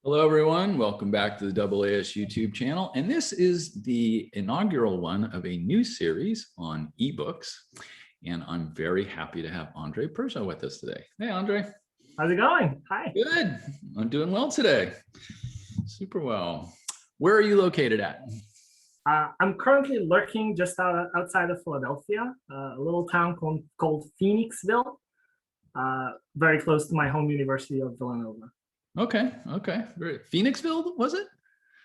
Hello, everyone. Welcome back to the AAS YouTube channel. And this is the inaugural one of a new series on ebooks. And I'm very happy to have Andrej Prša with us today. Hey, Andrej. How's it going? Hi. Good. I'm doing well today. Super well. Where are you located at? I'm currently lurking just outside of Philadelphia, a little town called Phoenixville, very close to my home university of Villanova. Okay. Phoenixville, was it?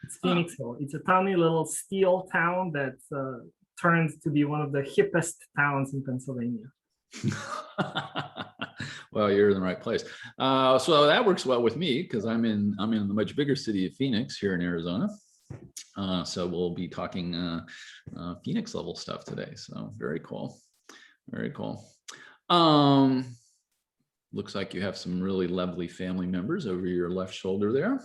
It's Phoenixville. It's a tiny little steel town that turns to be one of the hippest towns in Pennsylvania. Well, you're in the right place. So that works well with me because I'm in the much bigger city of Phoenix here in Arizona. So we'll be talking Phoenix level stuff today. So very cool. Very cool. Looks like you have some really lovely family members over your left shoulder there.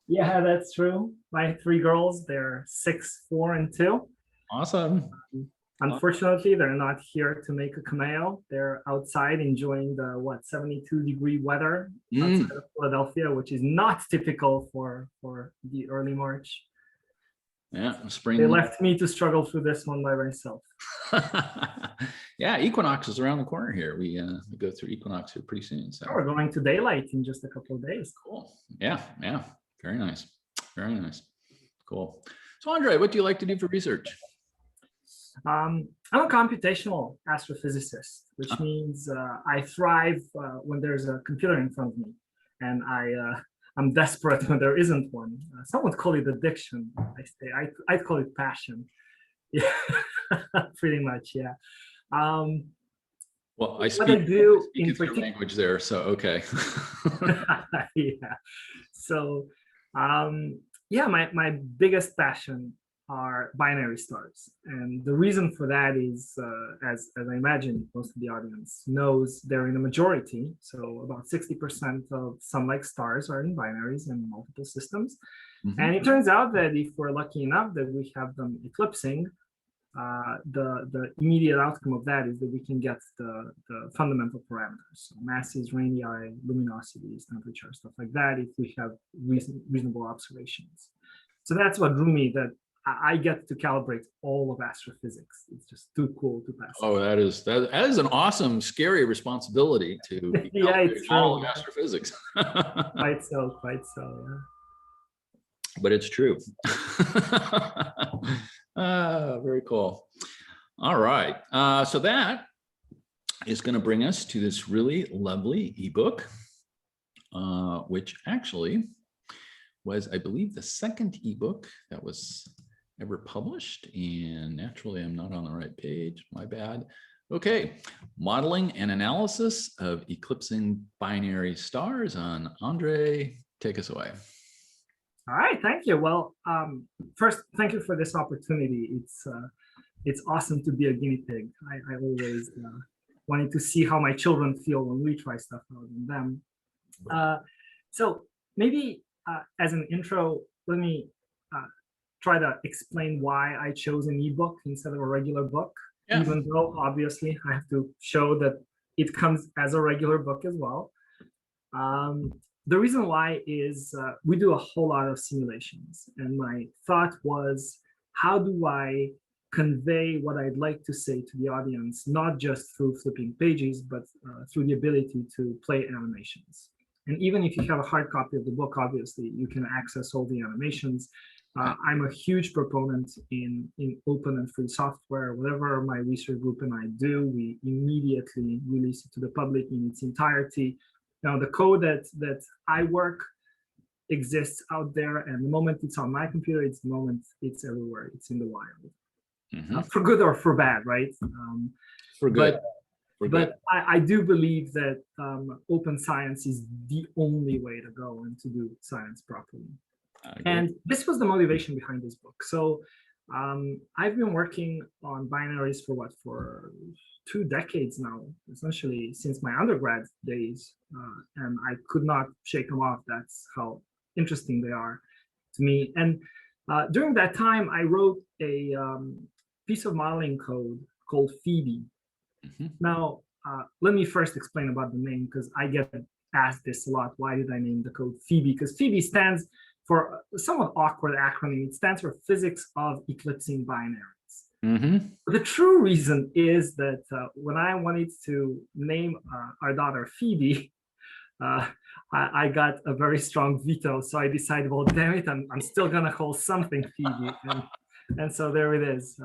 Yeah, that's true. My three girls, they're 6, 4, and 2. Awesome. Unfortunately, they're not here to make a cameo. They're outside enjoying the 72-degree weather outside of Philadelphia, which is not typical for the early March. Yeah, spring. They left me to struggle through this one by myself. Yeah, equinox is around the corner here. We go through equinox here pretty soon. So we're going to daylight in just a couple of days. Cool. Yeah. Very nice. Very nice. Cool. So Andrej, what do you like to do for research? I'm a computational astrophysicist, which means I thrive when there's a computer in front of me, and I'm desperate when there isn't one. Some would call it addiction. I'd call it passion. Yeah, pretty much. Yeah. Well, I speak your language there, so okay. Yeah. So, yeah, my biggest passion are binary stars, and the reason for that is, as I imagine most of the audience knows, they're in a majority. So about 60% of sun-like stars are in binaries in multiple systems. And it turns out that if we're lucky enough that we have them eclipsing, the immediate outcome of that is that we can get the fundamental parameters, so masses, radii, luminosities, temperature, stuff like that, if we have reasonable observations. So that's what drew me, that I get to calibrate all of astrophysics. It's just too cool to pass. Oh, that is an awesome, scary responsibility to yeah, it's all of astrophysics. Quite so, yeah. But it's true. Very cool. All right. So that is going to bring us to this really lovely ebook, which actually was, I believe, the second ebook that was ever published. And naturally, I'm not on the right page. My bad. Okay. Modeling and analysis of eclipsing binary stars on Andrej. Take us away. All right, thank you. Well, first, thank you for this opportunity. It's awesome to be a guinea pig. I always wanted to see how my children feel when we try stuff out on them. So maybe as an intro, let me try to explain why I chose an ebook instead of a regular book, even though obviously I have to show that it comes as a regular book as well. The reason why is we do a whole lot of simulations, and my thought was, how do I convey what I'd like to say to the audience, not just through flipping pages, but through the ability to play animations. And even if you have a hard copy of the book, obviously, you can access all the animations. I'm a huge proponent in open and free software. Whatever my research group and I do, we immediately release it to the public in its entirety. Now, the code that I work exists out there, and the moment it's on my computer, it's the moment it's everywhere. It's in the wild, for good or for bad, right? For good. But I do believe that open science is the only way to go and to do science properly. And this was the motivation behind this book. So I've been working on binaries for 2 decades now, essentially since my undergrad days, and I could not shake them off. That's how interesting they are to me. And during that time, I wrote a piece of modeling code called Phoebe. Now, let me first explain about the name, because I get asked this a lot. Why did I name the code Phoebe? Because Phoebe stands for a somewhat awkward acronym. It stands for Physics of Eclipsing Binaries. Mm-hmm. The true reason is that when I wanted to name our daughter Phoebe, I got a very strong veto. So I decided, well, damn it, I'm still gonna call something Phoebe, and so there it is.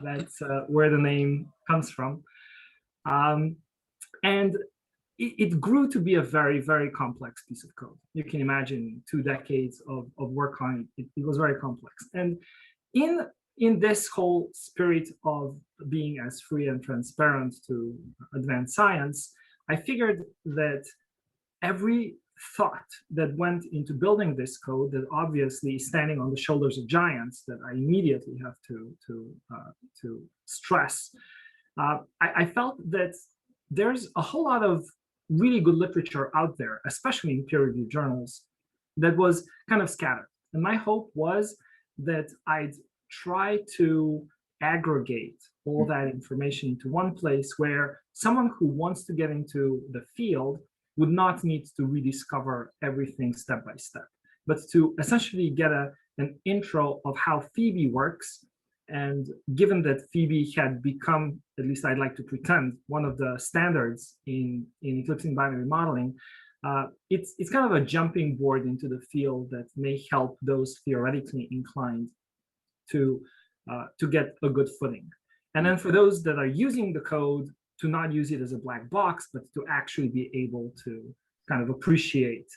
That's where the name comes from, and it grew to be a very, very complex piece of code. You can imagine 2 decades of work on it. It was very complex, and in this whole spirit of being as free and transparent to advanced science, I figured that every thought that went into building this code, that obviously is standing on the shoulders of giants, that I immediately have to stress. I felt that there's a whole lot of really good literature out there, especially in peer-reviewed journals, that was kind of scattered. And my hope was that I'd try to aggregate all that information into one place where someone who wants to get into the field would not need to rediscover everything step by step, but to essentially get an intro of how Phoebe works. And given that Phoebe had become, at least I'd like to pretend, one of the standards in eclipsing binary modeling, it's kind of a jumping board into the field that may help those theoretically inclined to get a good footing. And then for those that are using the code, to not use it as a black box, but to actually be able to kind of appreciate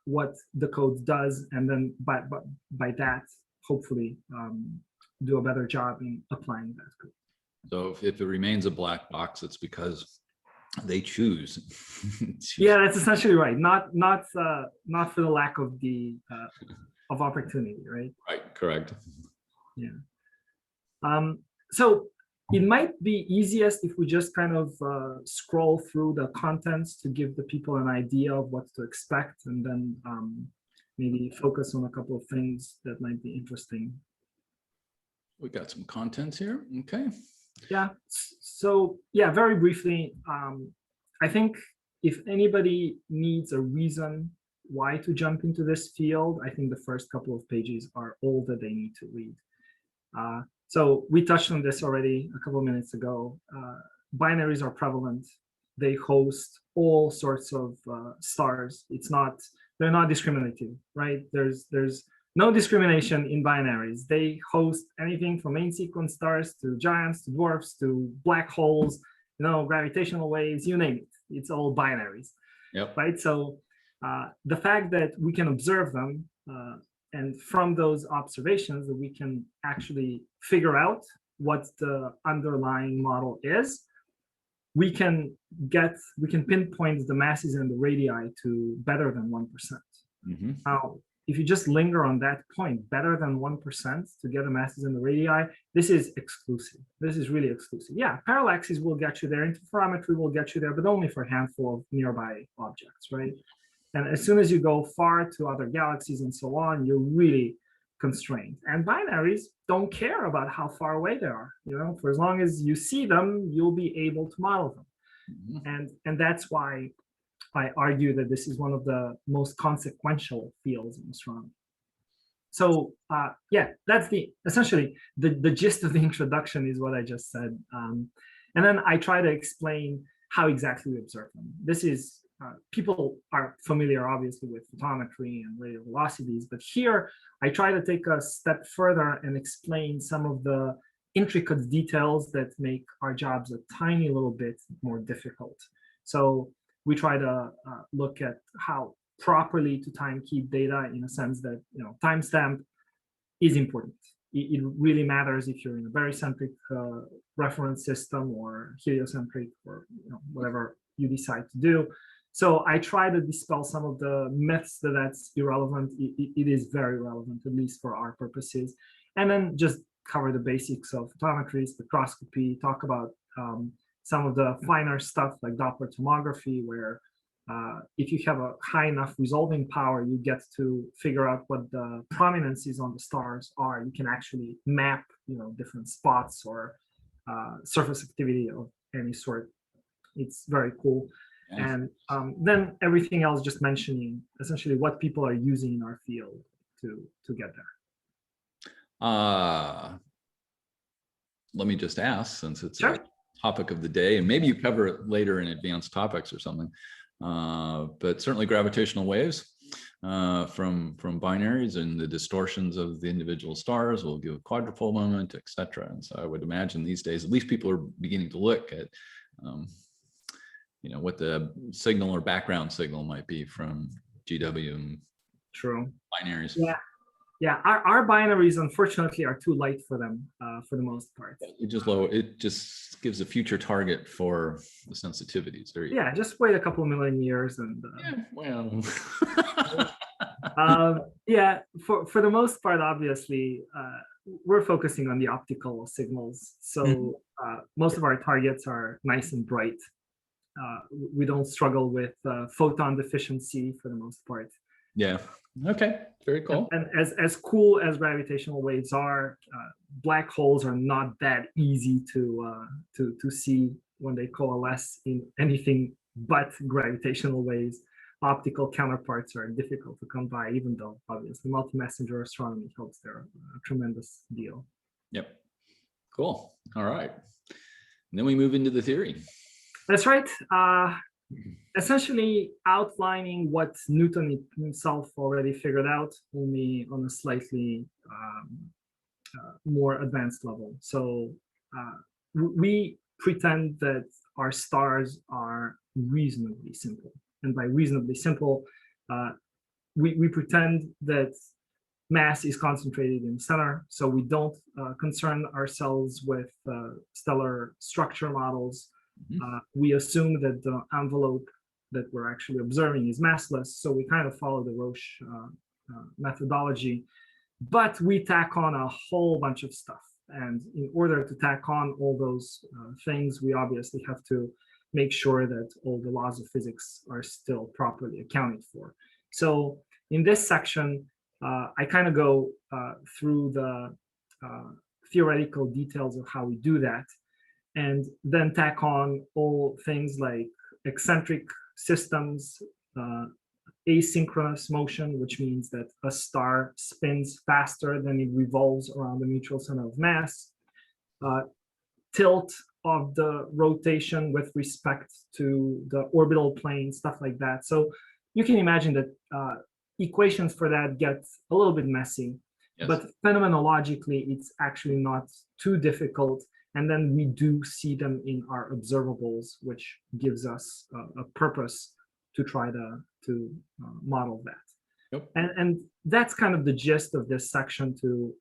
what the code does, and then by that, hopefully do a better job in applying that code. So if it remains a black box, it's because they choose. Yeah, that's essentially right. Not for the lack of the of opportunity, right? Right, correct. Yeah. So it might be easiest if we just kind of scroll through the contents to give the people an idea of what to expect, and then maybe focus on a couple of things that might be interesting. We got some contents here. Okay. Yeah. So yeah, very briefly, I think if anybody needs a reason why to jump into this field, I think the first couple of pages are all that they need to read. So we touched on this already a couple of minutes ago. Binaries are prevalent. They host all sorts of stars. They're not discriminative, right? There's no discrimination in binaries. They host anything from main sequence stars to giants to dwarfs to black holes, gravitational waves, you name it. It's all binaries, right? So the fact that we can observe them, and from those observations that we can actually figure out what the underlying model is, we can pinpoint the masses and the radii to better than 1%. Mm-hmm. Now, if you just linger on that point, better than 1% to get the masses and the radii, this is exclusive. This is really exclusive. Yeah, parallaxes will get you there, interferometry will get you there, but only for a handful of nearby objects, right? And as soon as you go far to other galaxies and so on, you're really constrained. And binaries don't care about how far away they are. For as long as you see them, you'll be able to model them. Mm-hmm. And that's why I argue that this is one of the most consequential fields in astronomy. So yeah, that's essentially the gist of the introduction is what I just said. And then I try to explain how exactly we observe them. This is people are familiar, obviously, with photometry and radial velocities, but here I try to take a step further and explain some of the intricate details that make our jobs a tiny little bit more difficult. So we try to look at how properly to time keep data, in a sense that timestamp is important. It really matters if you're in a barycentric reference system or heliocentric, or whatever you decide to do. So I try to dispel some of the myths that that's irrelevant. It is very relevant, at least for our purposes. And then just cover the basics of photometry, spectroscopy, talk about some of the finer stuff like Doppler tomography, where if you have a high enough resolving power, you get to figure out what the prominences on the stars are. You can actually map, different spots or surface activity of any sort. It's very cool. Yeah. And then everything else just mentioning essentially what people are using in our field to get there. Let me just ask, since it's Sure. a topic of the day, and maybe you cover it later in advanced topics or something, but certainly gravitational waves from binaries and the distortions of the individual stars will give a quadrupole moment, etc. And so I would imagine these days, at least people are beginning to look at what the signal or background signal might be from GW and True. binaries. Yeah, our binaries unfortunately are too light for them for the most part. It just gives a future target for the sensitivities. Yeah, just wait a couple of million years and well. yeah, for the most part, obviously, we're focusing on the optical signals. So most of our targets are nice and bright. We don't struggle with photon deficiency for the most part. Yeah. Okay. Very cool. And as cool as gravitational waves are, black holes are not that easy to see when they coalesce in anything but gravitational waves. Optical counterparts are difficult to come by, even though obviously multi-messenger astronomy helps there a tremendous deal. Yep. Cool. All right. And then we move into the theory. That's right. Essentially outlining what Newton himself already figured out, only on a slightly more advanced level. So we pretend that our stars are reasonably simple. And by reasonably simple, we pretend that mass is concentrated in the center. So we don't concern ourselves with stellar structure models. We assume that the envelope that we're actually observing is massless. So we kind of follow the Roche methodology, but we tack on a whole bunch of stuff. And in order to tack on all those things, we obviously have to make sure that all the laws of physics are still properly accounted for. So in this section, I kind of go through the theoretical details of how we do that, and then tack on all things like eccentric systems, asynchronous motion, which means that a star spins faster than it revolves around the mutual center of mass, tilt of the rotation with respect to the orbital plane, stuff like that. So you can imagine that equations for that get a little bit messy, yes. But phenomenologically, it's actually not too difficult. And then we do see them in our observables, which gives us a purpose to try to model that. Yep. And that's kind of the gist of this section to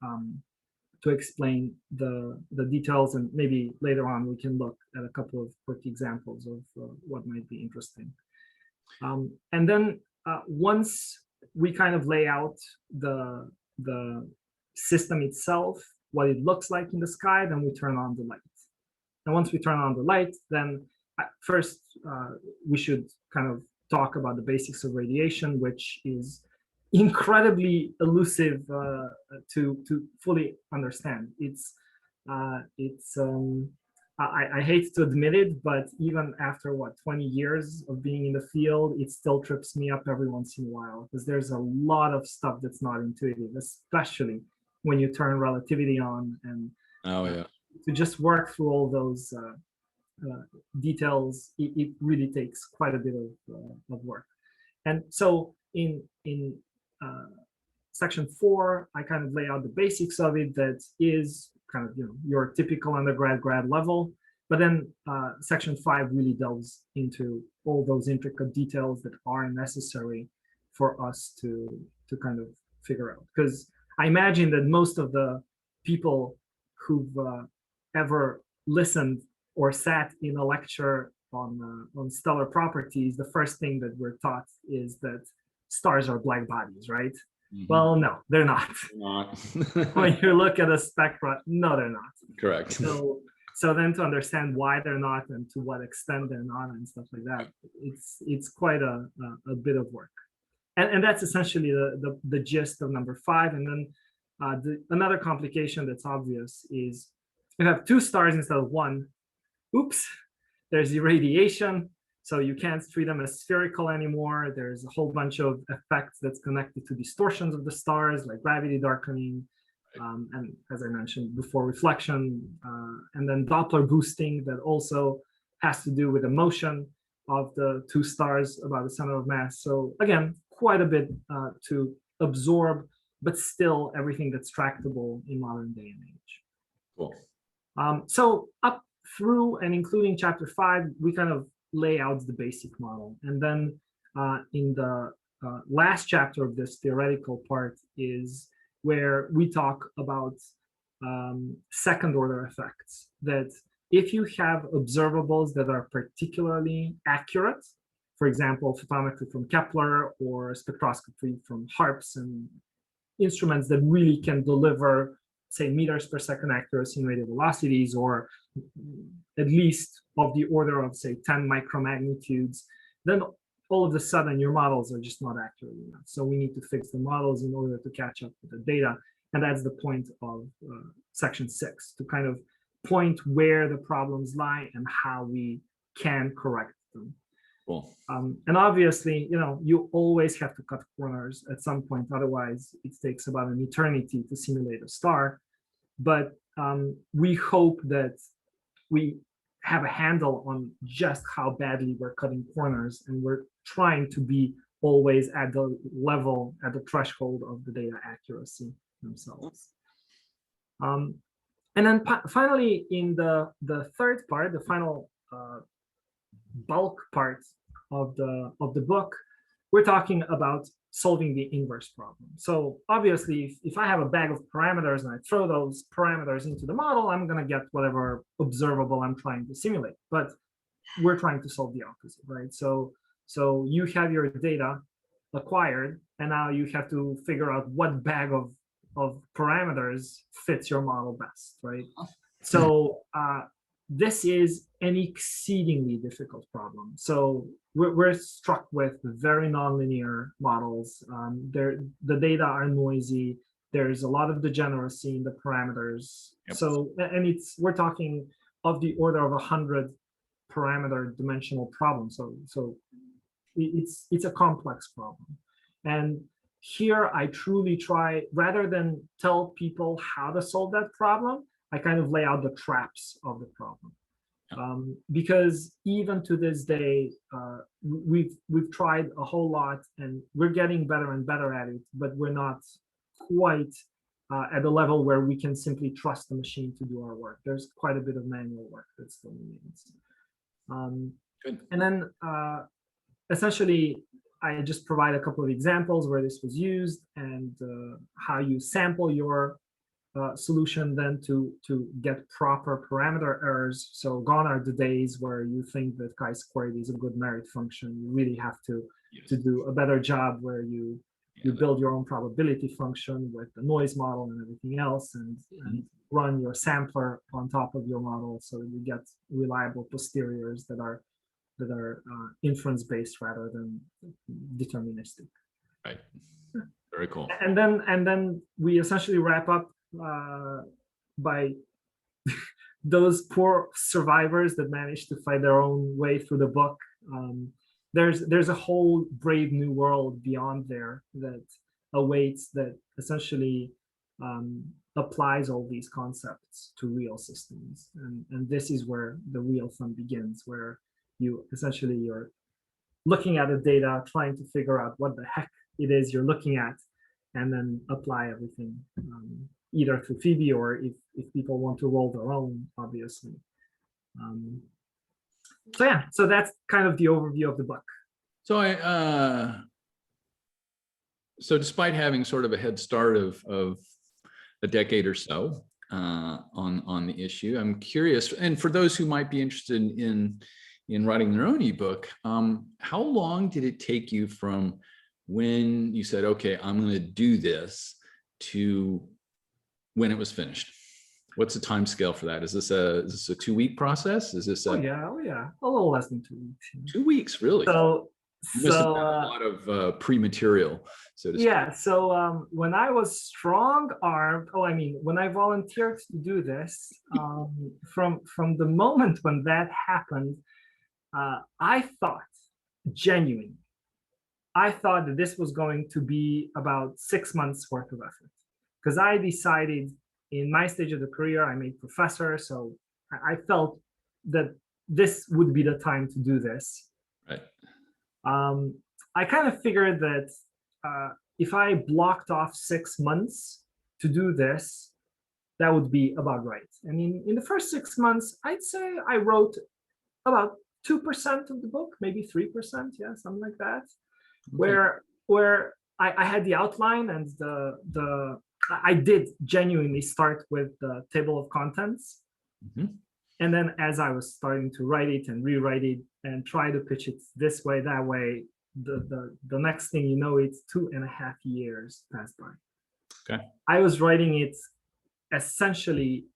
explain the details, and maybe later on we can look at a couple of quick examples of what might be interesting. And then once we kind of lay out the system itself, what it looks like in the sky, then we turn on the light. And once we turn on the light, then first we should kind of talk about the basics of radiation, which is incredibly elusive to fully understand. I hate to admit it, but even after 20 years of being in the field, it still trips me up every once in a while, because there's a lot of stuff that's not intuitive, especially when you turn relativity on, and to just work through all those details, it really takes quite a bit of work. And so in section 4, I kind of lay out the basics of it. That is kind of your typical grad level. But then section 5 really delves into all those intricate details that are necessary for us to kind of figure out. Because I imagine that most of the people who've ever listened or sat in a lecture on stellar properties, the first thing that we're taught is that stars are black bodies, right? Mm-hmm. Well, no, they're not. When you look at a spectra, no, they're not. Correct. So then to understand why they're not and to what extent they're not and stuff like that, it's quite a bit of work. And that's essentially the gist of number 5. And then another complication that's obvious is you have 2 stars instead of 1. Oops, there's irradiation. So you can't treat them as spherical anymore. There's a whole bunch of effects that's connected to distortions of the stars, like gravity darkening, and as I mentioned before, reflection, and then Doppler boosting that also has to do with the motion of the two stars about the center of mass. So again, quite a bit to absorb, but still everything that's tractable in modern day and age. Cool. So up through and including chapter 5, we kind of lay out the basic model. And then in the last chapter of this theoretical part is where we talk about second order effects, that if you have observables that are particularly accurate, for example, photometry from Kepler or spectroscopy from HARPS and instruments that really can deliver, say, meters per second accuracy in radial velocities, or at least of the order of, say, 10 micromagnitudes, then all of a sudden your models are just not accurate enough. So we need to fix the models in order to catch up with the data. And that's the point of section 6, to kind of point where the problems lie and how we can correct them. Cool. And obviously, you always have to cut corners at some point. Otherwise, it takes about an eternity to simulate a star. But we hope that we have a handle on just how badly we're cutting corners, and we're trying to be always at the level, at the threshold of the data accuracy themselves. And then finally, in the third part, the final bulk part of the book, we're talking about solving the inverse problem. So obviously, if I have a bag of parameters and I throw those parameters into the model, I'm going to get whatever observable I'm trying to simulate. But we're trying to solve the opposite, right? So you have your data acquired, and now you have to figure out what bag of parameters fits your model best, right? So this is an exceedingly difficult problem. So we're struck with very nonlinear models. The data are noisy. There's a lot of degeneracy in the parameters. Yep. So, and we're talking of the order of 100 parameter dimensional problem. So it's a complex problem. And here I truly try, rather than tell people how to solve that problem, I kind of lay out the traps of the problem. Because even to this day, we've tried a whole lot, and we're getting better and better at it, but we're not quite at the level where we can simply trust the machine to do our work. There's quite a bit of manual work that still remains. And then essentially, I just provide a couple of examples where this was used, and how you sample your solution then to get proper parameter errors. So gone are the days where you think that chi-squared is a good merit function. You really have to do a better job where you build your own probability function with the noise model and everything else, and run your sampler on top of your model, so you get reliable posteriors that are inference based rather than deterministic. Right. Very cool. And then we essentially wrap up by those poor survivors that managed to find their own way through the book. There's a whole brave new world beyond there that awaits, that essentially applies all these concepts to real systems. And this is where the real fun begins, where you're looking at the data, trying to figure out what the heck it is you're looking at, and then apply everything, either through Phoebe, or if people want to roll their own, obviously. So that's kind of the overview of the book. So so despite having sort of a head start of a decade or so on the issue, I'm curious, and for those who might be interested in writing their own ebook, how long did it take you from when you said, okay, I'm going to do this, to when it was finished? What's the time scale for that? Is this a 2-week process? Is this oh yeah, a little less than 2 weeks. 2 weeks, really? So you must have had a lot of pre-material, so to speak. Yeah. So when I was strong-armed, when I volunteered to do this, from the moment when that happened, I thought, genuinely, I thought that this was going to be about 6 months worth of effort, because I decided in my stage of the career, I made professor, so I felt that this would be the time to do this. Right. I kind of figured that if I blocked off 6 months to do this, that would be about right. I mean, in the first 6 months, I'd say I wrote about 2% of the book, maybe 3%, yeah, something like that. Okay. Where I had the outline and I did genuinely start with the table of contents. Mm-hmm. And then as I was starting to write it and rewrite it and try to pitch it this way, that way, the next thing you know, it's 2.5 years passed by. Okay. I was writing it essentially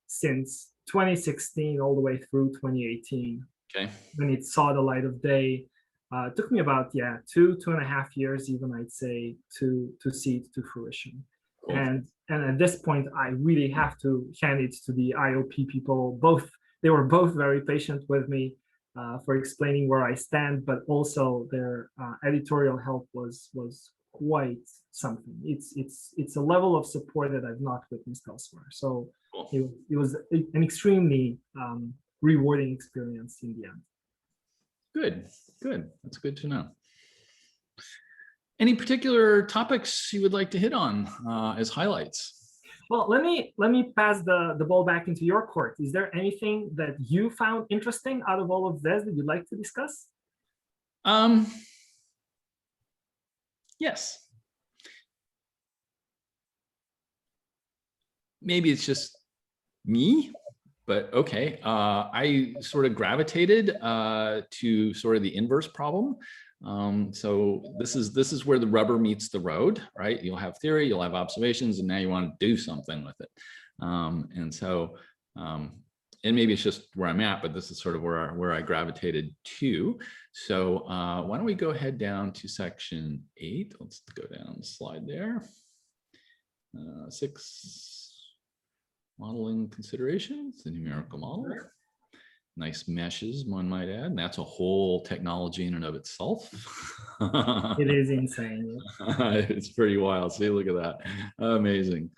since 2016 all the way through 2018. Okay. When it saw the light of day. It took me about 2.5 years, even I'd say, to see it to fruition. Cool. And at this point, I really have to hand it to the IOP people. They were both very patient with me for explaining where I stand, but also their editorial help was quite something. It's a level of support that I've not witnessed elsewhere. So cool. It was an extremely rewarding experience in the end. Good. That's good to know. Any particular topics you would like to hit on as highlights? Well, let me pass the ball back into your court. Is there anything that you found interesting out of all of this that you'd like to discuss? Yes. Maybe it's just me. But okay, I sort of gravitated to sort of the inverse problem. So this is where the rubber meets the road, right? You'll have theory, you'll have observations, and now you want to do something with it. And maybe it's just where I'm at, but this is sort of where I gravitated to. So why don't we go ahead down to section 8? Let's go down the slide there. 6. Modeling considerations, the numerical model. Nice meshes, one might add. And that's a whole technology in and of itself. It is insane. It's pretty wild. See, look at that. Amazing.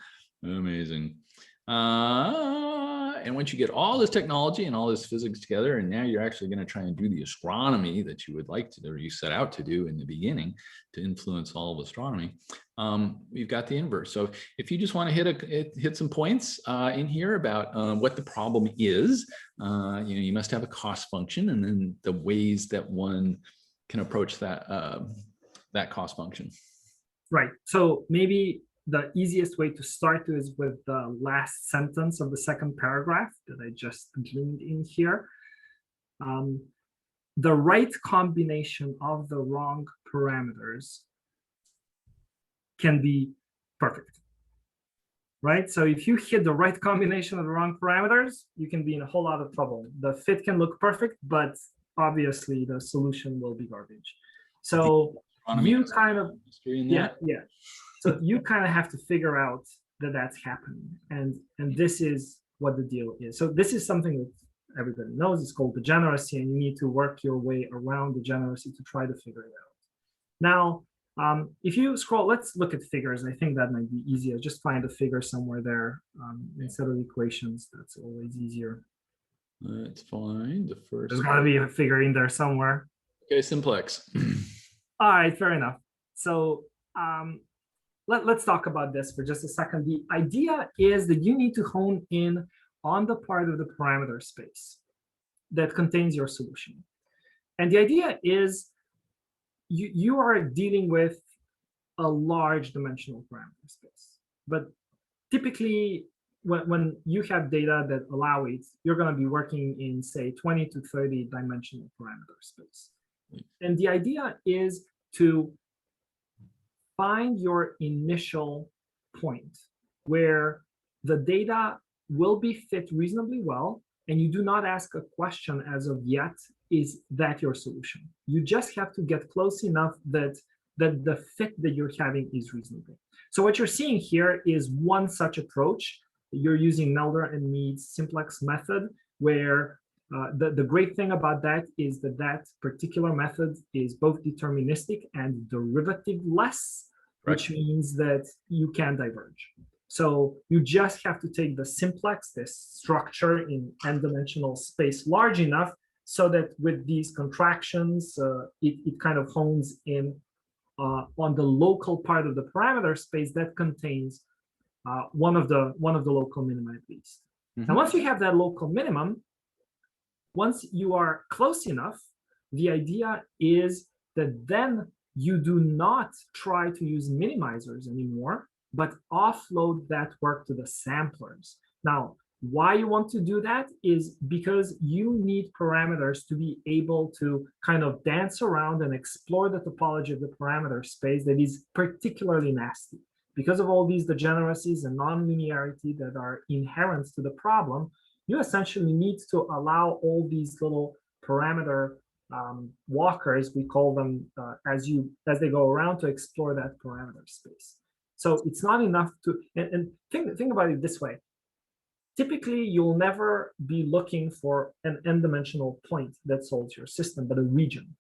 And once you get all this technology and all this physics together, and now you're actually going to try and do the astronomy that you would like to do, or you set out to do in the beginning to influence all of astronomy, we've got the inverse. So if you just want to hit some points in here about what the problem is, you must have a cost function, and then the ways that one can approach that cost function. Right. So maybe the easiest way to start is with the last sentence of the second paragraph that I just gleaned in here. The right combination of the wrong parameters can be perfect, right? So if you hit the right combination of the wrong parameters, you can be in a whole lot of trouble. The fit can look perfect, but obviously the solution will be garbage. So you kind of, yeah. So you kind of have to figure out that that's happening, and this is what the deal is. So this is something that everybody knows. It's called degeneracy, and you need to work your way around degeneracy to try to figure it out. Now, if you scroll, let's look at figures. I think that might be easier. Just find a figure somewhere there instead of equations. That's always easier. Let's find the first. There's got to be a figure in there somewhere. Okay, simplex. All right, fair enough. So let's talk about this for just a second. The idea is that you need to hone in on the part of the parameter space that contains your solution. And the idea is you are dealing with a large dimensional parameter space. But typically, when you have data that allow it, you're going to be working in, say, 20 to 30 dimensional parameter space. And the idea is to find your initial point where the data will be fit reasonably well, and you do not ask a question as of yet, is that your solution? You just have to get close enough that the fit that you're having is reasonable. So what you're seeing here is one such approach. You're using Melder and Mead's simplex method, where The great thing about that is that that particular method is both deterministic and derivative-less, which means that you can diverge. So you just have to take the simplex, this structure in n-dimensional space large enough so that with these contractions, it kind of hones in on the local part of the parameter space that contains one of the local minima at least. Mm-hmm. And once you have that local minimum, once you are close enough, the idea is that then you do not try to use minimizers anymore, but offload that work to the samplers. Now, why you want to do that is because you need parameters to be able to kind of dance around and explore the topology of the parameter space that is particularly nasty. Because of all these degeneracies and nonlinearity that are inherent to the problem, you essentially need to allow all these little parameter walkers, we call them, as they go around to explore that parameter space. So it's not enough to, and think about it this way. Typically, you'll never be looking for an n-dimensional point that solves your system, but a region.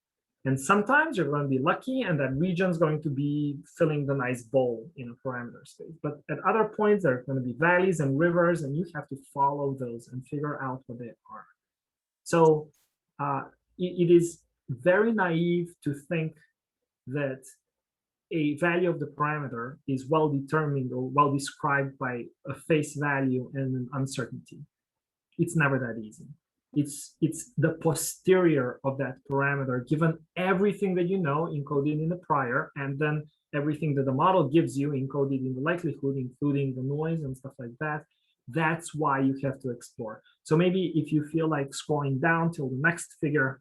And sometimes you're going to be lucky, and that region is going to be filling the nice bowl in a parameter space. But at other points, there are going to be valleys and rivers, and you have to follow those and figure out what they are. So it is very naive to think that a value of the parameter is well determined or well described by a face value and an uncertainty. It's never that easy. It's the posterior of that parameter, given everything that you know encoded in the prior, and then everything that the model gives you encoded in the likelihood, including the noise and stuff like that. That's why you have to explore. So maybe if you feel like scrolling down till the next figure.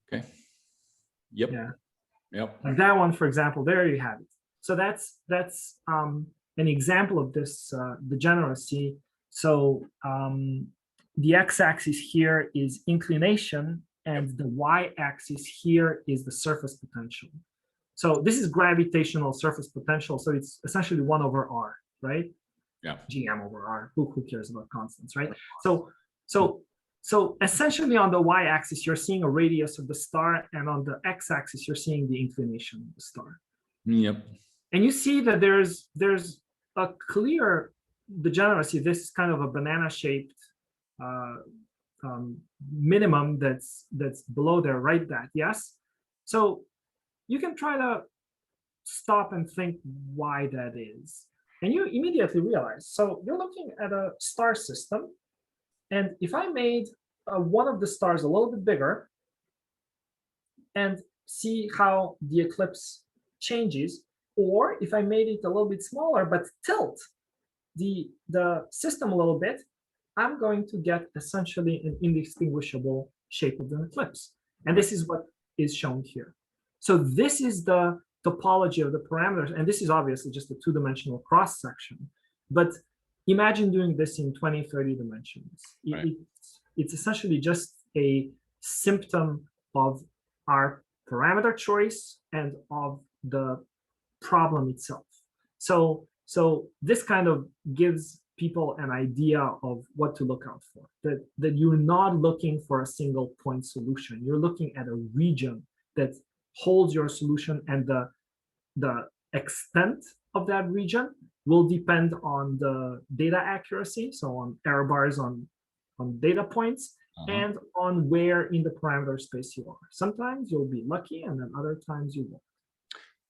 Okay. Yep. Yeah. Yep. Like that one, for example, there you have it. So that's an example of this degeneracy. So the x-axis here is inclination, and the y-axis here is the surface potential. So this is gravitational surface potential. So it's essentially 1 over r, right? Yeah. Gm over r. Who cares about constants, right? So essentially on the y-axis, you're seeing a radius of the star, and on the x-axis, you're seeing the inclination of the star. Yep. And you see that there's a clear degeneracy. This is kind of a banana-shaped minimum that's below there, right? That, yes? So you can try to stop and think why that is. And you immediately realize, so you're looking at a star system, and if I made one of the stars a little bit bigger and see how the eclipse changes, or if I made it a little bit smaller but tilt the system a little bit, I'm going to get essentially an indistinguishable shape of the eclipse. And this is what is shown here. So this is the topology of the parameters, and this is obviously just a 2-dimensional cross-section. But imagine doing this in 20, 30 dimensions. Right. It's essentially just a symptom of our parameter choice and of the problem itself. So this kind of gives people an idea of what to look out for, that you're not looking for a single point solution. You're looking at a region that holds your solution, and the extent of that region will depend on the data accuracy, so on error bars on data points, and on where in the parameter space you are. Sometimes you'll be lucky, and then other times you won't.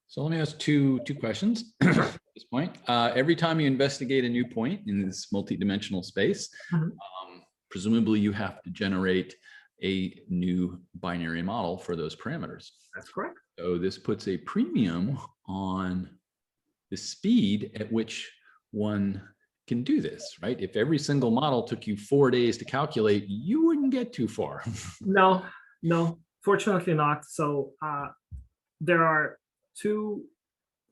So let me ask two questions at this point. Every time you investigate a new point in this multi-dimensional space, presumably you have to generate a new binary model for those parameters. That's correct. So this puts a premium on the speed at which one can do this, right? If every single model took you 4 days to calculate, you wouldn't get too far. No, fortunately not. So there are 2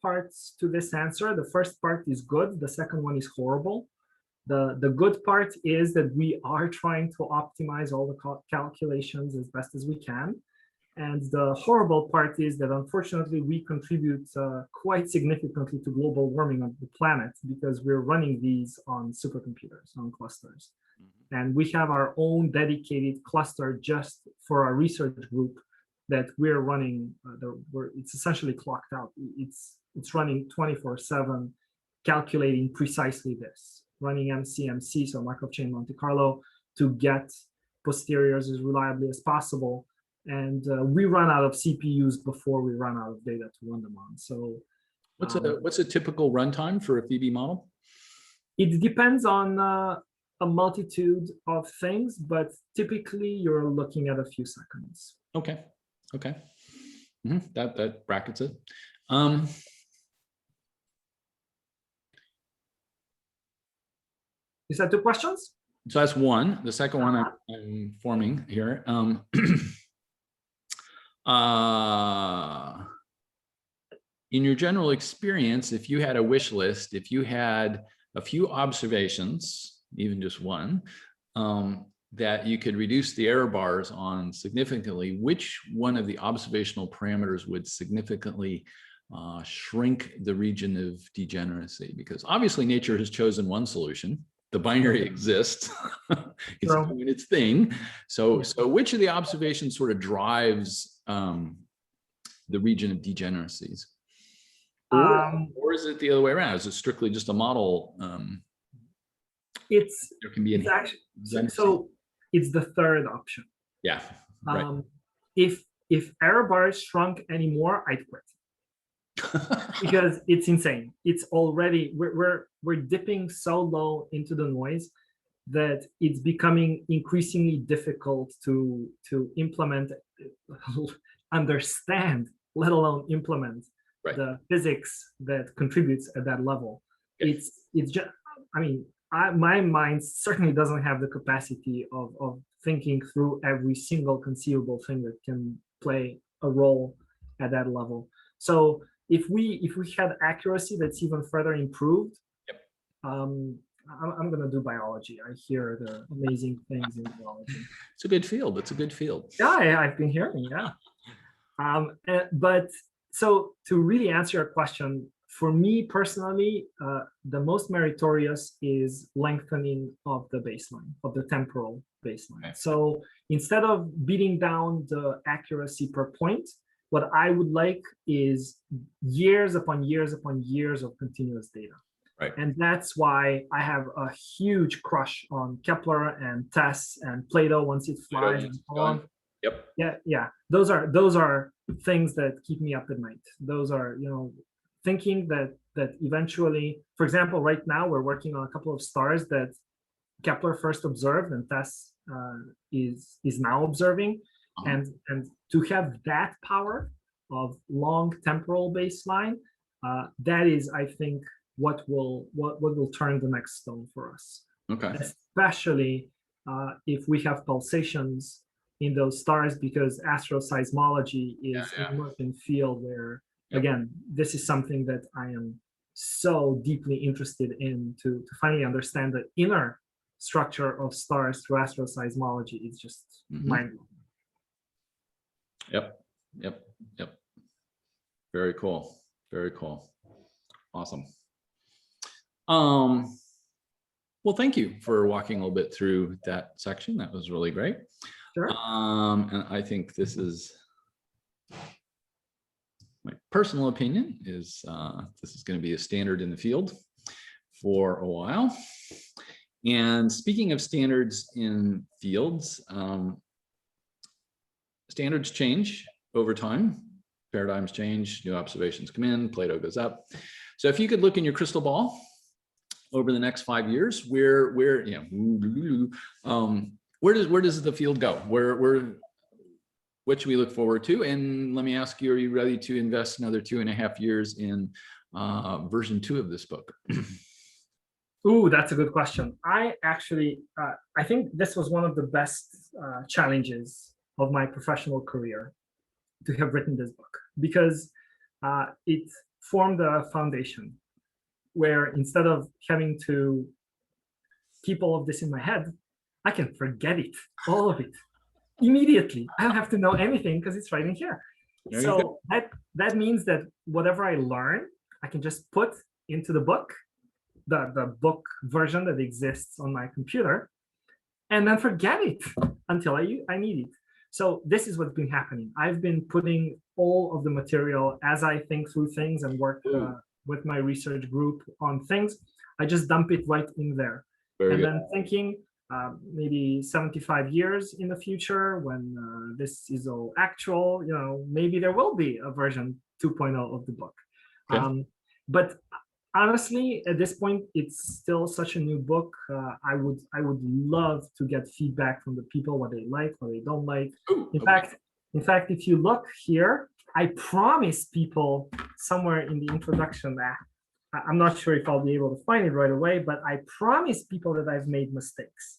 parts to this answer. The first part is good. The second one is horrible. The good part is that we are trying to optimize all the calculations as best as we can. And the horrible part is that unfortunately we contribute quite significantly to global warming on the planet because we're running these on supercomputers, on clusters. And we have our own dedicated cluster just for our research group that we're running. It's essentially clocked out. It's running 24/7, calculating precisely this, running MCMC, so Markov chain Monte Carlo, to get posteriors as reliably as possible. And we run out of CPUs before we run out of data to run them on. So what's a typical runtime for a Phoebe model? It depends on a multitude of things, but typically you're looking at a few seconds. Okay. That brackets it. Is that 2 questions? So that's one. The second one I'm forming here. In your general experience, if you had a wish list, if you had a few observations, even just one, that you could reduce the error bars on significantly, which one of the observational parameters would significantly shrink the region of degeneracy? Because obviously nature has chosen one solution. The binary exists. It's doing its thing. So which of the observations sort of drives the region of degeneracies? Or is it the other way around? Is it strictly just a model? There can be actually, so it's the third option. Yeah. Right. If error bars shrunk anymore, I'd quit. Because it's insane. It's already we're dipping so low into the noise that it's becoming increasingly difficult to implement, understand, let alone implement the physics that contributes at that level. Okay. It's just, I mean, my mind certainly doesn't have the capacity of thinking through every single conceivable thing that can play a role at that level. So if we had accuracy that's even further improved, I'm going to do biology. I hear the amazing things in biology. It's a good field. It's a good field. Yeah, I've been hearing. Yeah. But so to really answer your question, for me personally, the most meritorious is lengthening of the baseline, of the temporal baseline. Okay. So instead of beating down the accuracy per point, what I would like is years upon years upon years of continuous data. Right. And that's why I have a huge crush on Kepler and TESS and Plato once it flies and so on. Yep. Yeah. Those are things that keep me up at night. Those are, thinking that eventually, for example, right now we're working on a couple of stars that Kepler first observed and TESS is now observing. And to have that power of long temporal baseline, that is, I think, what will turn the next stone for us. Okay. Especially if we have pulsations in those stars, because astroseismology is an emerging field where, again, this is something that I am so deeply interested in to finally understand the inner structure of stars through astroseismology. It's just mind-blowing. Yep. Very cool. Awesome. Well, thank you for walking a little bit through that section. That was really great. Sure. And I think this is my personal opinion is this is going to be a standard in the field for a while. And speaking of standards in fields, standards change over time, paradigms change, new observations come in, Plato goes up. So if you could look in your crystal ball over the next 5 years, where does the field go? What should we look forward to? And let me ask you, are you ready to invest another 2.5 years in version 2 of this book? Ooh, that's a good question. I actually, I think this was one of the best challenges of my professional career to have written this book, because it formed a foundation where instead of having to keep all of this in my head, I can forget it, all of it, immediately. I don't have to know anything because it's right in here. So that means that whatever I learn, I can just put into the book, the book version that exists on my computer, and then forget it until I need it. So this is what's been happening. I've been putting all of the material as I think through things and work with my research group on things. I just dump it right in there. Very and good. then thinking maybe 75 years in the future, when this is all actual, you know, maybe there will be a version 2.0 of the book. Okay. But honestly, at this point, it's still such a new book. I would love to get feedback from the people, what they like, what they don't like. Ooh, In okay. fact, if you look here, I promise people somewhere in the introduction that I'm not sure if I'll be able to find it right away, but I promise people that I've made mistakes.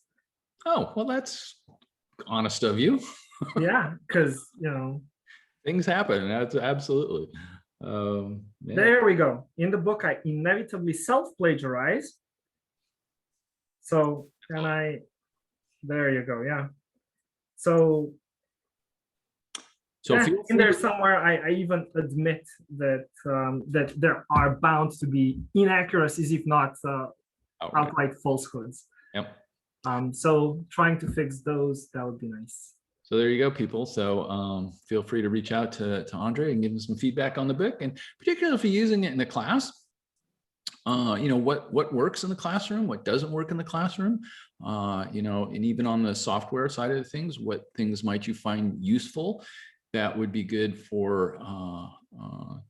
Oh, well, that's honest of you. Yeah, because, you know, Things happen. That's absolutely. Yeah. there we go. In the book, I inevitably self-plagiarize. So, there you go. Yeah. So So feel in free there to- somewhere, I even admit that that there are bound to be inaccuracies, if not outright. outright falsehoods. Yep. So trying to fix those, that would be nice. So there you go, people. So feel free to reach out to Andrej and give him some feedback on the book, and particularly if you're using it in the class. You know, what works in the classroom, what doesn't work in the classroom, you know, and even on the software side of things, what things might you find useful that would be good for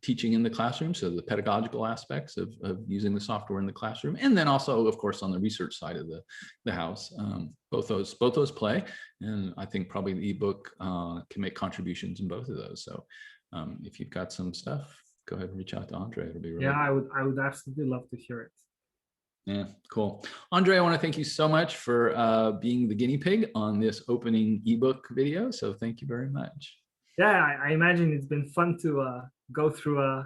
teaching in the classroom. So the pedagogical aspects of using the software in the classroom, and then also, of course, on the research side of the house. Both those play, and I think probably the ebook can make contributions in both of those. So if you've got some stuff, go ahead and reach out to Andrej. It'll be really Yeah, I would absolutely love to hear it. Yeah, cool. Andrej, I want to thank you so much for being the guinea pig on this opening ebook video. So thank you very much. Yeah, I imagine it's been fun to go through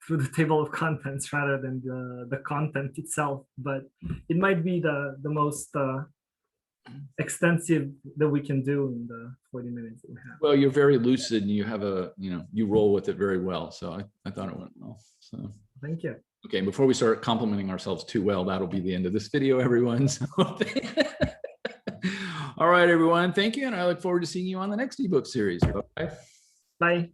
the table of contents rather than the content itself, but it might be the most extensive that we can do in the 40 minutes that we have. Well, you're very lucid and you have you roll with it very well. So I thought it went well. So Thank you. okay, before we start complimenting ourselves too well, that'll be the end of this video, everyone. So all right, everyone. Thank you. And I look forward to seeing you on the next ebook series. Bye. Bye.